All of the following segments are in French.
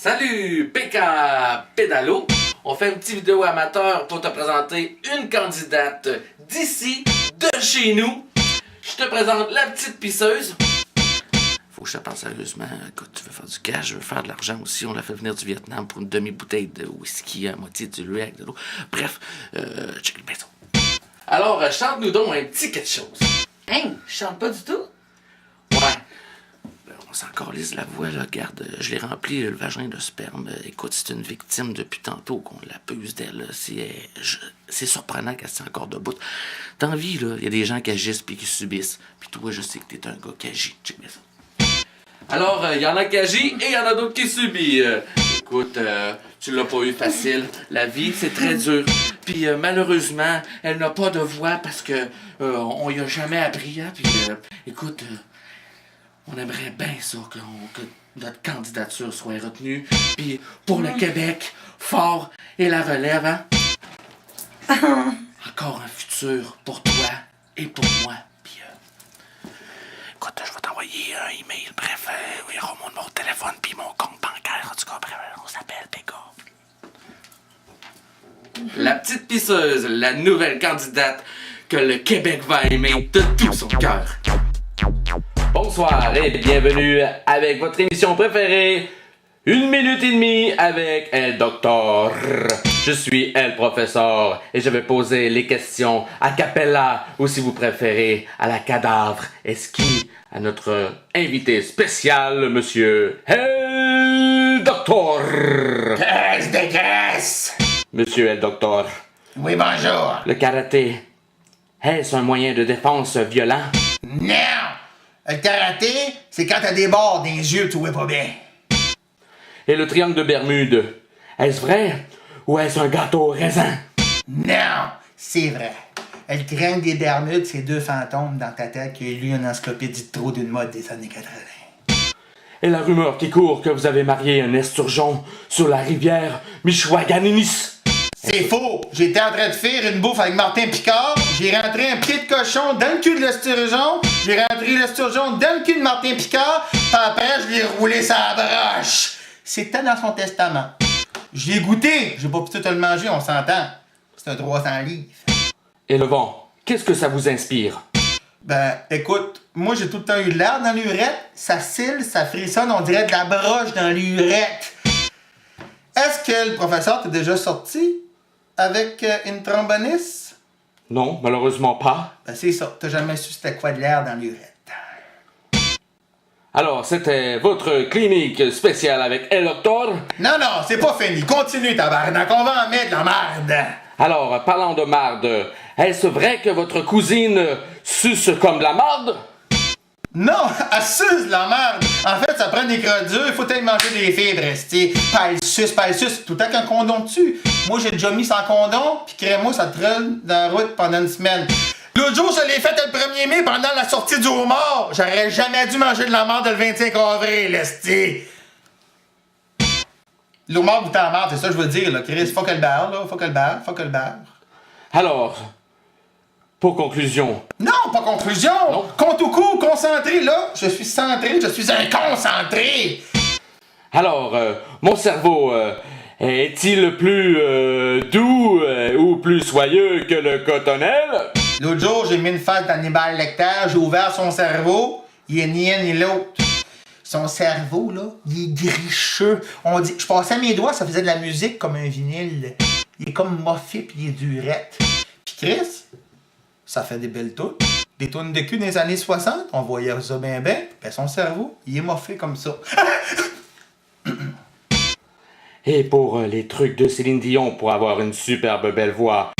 Salut, PK Pédalo. On fait une petite vidéo amateur pour te présenter une candidate d'ici, de chez nous. Je te présente la petite pisseuse. Faut que je te parle sérieusement. Écoute, tu veux faire du cash, je veux faire de l'argent aussi. On l'a fait venir du Vietnam pour une demi-bouteille de whisky à moitié du lait avec de l'eau. Bref, check le pinceau. Alors, chante-nous donc un petit quelque chose. Hein? Je chante pas du tout? Ouais. On s'en calisse la voix, là. Regarde, je l'ai rempli le vagin de sperme. Écoute, c'est une victime depuis tantôt qu'on l'accuse d'elle. C'est surprenant qu'elle soit encore debout. Dans la vie, là, il y a des gens qui agissent puis qui subissent. Puis toi, je sais que t'es un gars qui agit. Check bien ça. Alors, il y en a qui agit et il y en a d'autres qui subissent. Écoute, tu l'as pas eu facile. La vie, c'est très dur. Puis malheureusement, elle n'a pas de voix parce que on y a jamais appris. Hein? Puis écoute, on aimerait bien ça que notre candidature soit retenue. Puis pour le Québec, fort et la relève, hein? Encore un futur pour toi et pour moi. Puis écoute, je vais t'envoyer un email. Bref, il y aura mon numéro de téléphone puis mon compte bancaire. En tout cas, bref, on s'appelle PK. La petite pisseuse, la nouvelle candidate que le Québec va aimer de tout son cœur. Bonsoir et bienvenue avec votre émission préférée, 1 minute et demie avec El Docteur. Je suis El Professeur et je vais poser les questions a cappella ou si vous préférez à la cadavre esquis à notre invité spécial, monsieur El Docteur. Graisse de graisse! Monsieur El Docteur, Oui, bonjour! le karaté, est-ce un moyen de défense violent? Non! Le karaté, c'est quand t'as des bords dans les yeux, tu vois pas bien. Et le triangle de Bermude, est-ce vrai ou est-ce un gâteau au raisin? Non! C'est vrai. Le triangle des Bermudes, c'est 2 fantômes dans ta tête qui a lu une encyclopédie de trop d'une mode des années 80. Et la rumeur qui court que vous avez marié un esturgeon sur la rivière Michoaganis. C'est faux! J'étais en train de faire une bouffe avec Martin Picard, j'ai rentré un pied de cochon dans le cul de l'esturgeon, j'ai rentré l'esturgeon dans le cul de Martin Picard, puis après, je l'ai roulé sa broche. C'était dans son testament. Je l'ai goûté, j'ai pas pu tout le manger, on s'entend. C'est un 300 livres. Et le vent, qu'est-ce que ça vous inspire? Ben, écoute, moi j'ai tout le temps eu de l'air dans l'urette, ça cille, ça frissonne, on dirait de la broche dans l'urette. Est-ce que le professeur t'est déjà sorti avec une tromboniste? Non, malheureusement pas. Ben c'est ça, t'as jamais su c'était quoi de l'air dans l'urette. Alors, c'était votre clinique spéciale avec El Docteur. Non, non, c'est pas fini, continue tabarnak, on va en mettre de la merde. Alors, parlant de marde, est-ce vrai que votre cousine suce comme de la marde? Non, elle suce de la merde. En fait, ça prend des crottes dures, il faut peut-être manger des fibres, c'ti. Pas elle suce, tout le temps qu'un condom dessus. Moi, j'ai déjà mis sans condom, pis crée-moi, ça traîne dans la route pendant une semaine. L'autre jour, je l'ai fait le 1er mai pendant la sortie du homard. J'aurais jamais dû manger de la merde le 25 avril, c'ti. L'homard goûte à la merde, c'est ça que je veux dire, là. Chris, fuck le beurre, là. Fuck le beurre. Alors, pour conclusion, Non, pas conclusion! Non. Compte au cou, concentré, là! Je suis centré, je suis un concentré! alors, mon cerveau est-il plus doux ou plus soyeux que le cotonnelle? L'autre jour, j'ai mis une face d'Hannibal Lecter, j'ai ouvert son cerveau, il est ni un ni l'autre. Son cerveau, là, il est gricheux. On dit, je passais mes doigts, ça faisait de la musique comme un vinyle. Il est comme moffé pis il est durette. Pis Chris, ça fait des belles tounes. Des tounes de cul des années 60, on voyait ça ben. Ben son cerveau, il est moffé comme ça. Et pour les trucs de Céline Dion pour avoir une superbe belle voix,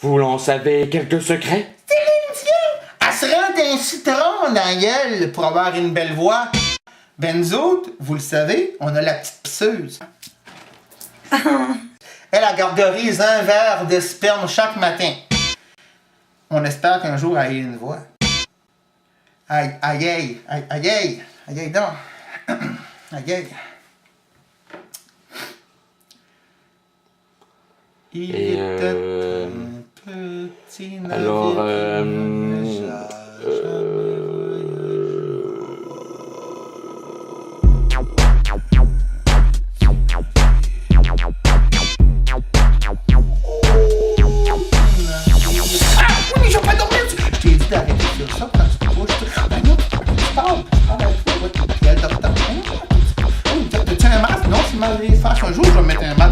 vous en savez quelques secrets? Céline Dion, elle se rend un citron dans la gueule pour avoir une belle voix. Ben nous autres, vous le savez, on a la petite pisseuse. Elle a gargarise un verre de sperme chaque matin. On espère qu'un jour elle ait une voix. Aïe, aïe, aïe, aïe, aïe, aïe, aïe, aïe, donc. Aïe, aïe. Il Et, était un petit navire alors, qui ne nageait jamais. parle avec toi, ouais. Puis elle, docteur, t'as-tu un masque? Non, c'est mal les faces. Un jour, je vais mettre un masque.